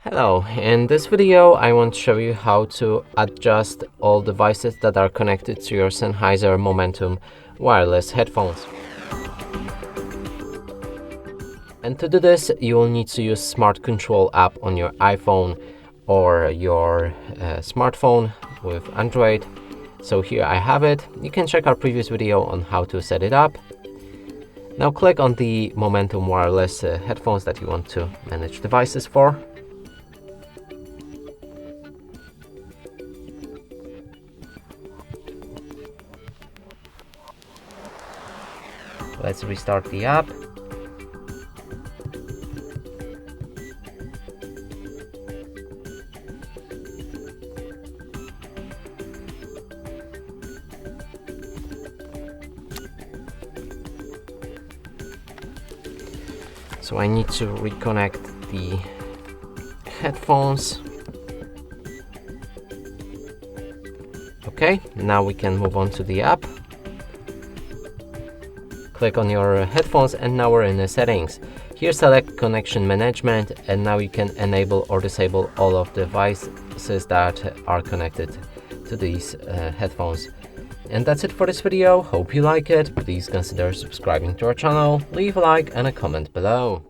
Hello, in this video I want to show you how to adjust all devices that are connected to your Sennheiser Momentum wireless headphones. And to do this, you will need to use Smart Control app on your iPhone or your smartphone with Android. So here I have it. You can check our previous video on how to set it up. Now click on the Momentum wireless headphones that you want to manage devices for. Let's restart the app. So I need to reconnect the headphones. Okay, now we can move on to the app. Click on your headphones and now we're in the settings. Here select connection management and now you can enable or disable all of the devices that are connected to these headphones. And that's it for this video. Hope you like it. Please consider subscribing to our channel, leave a like and a comment below.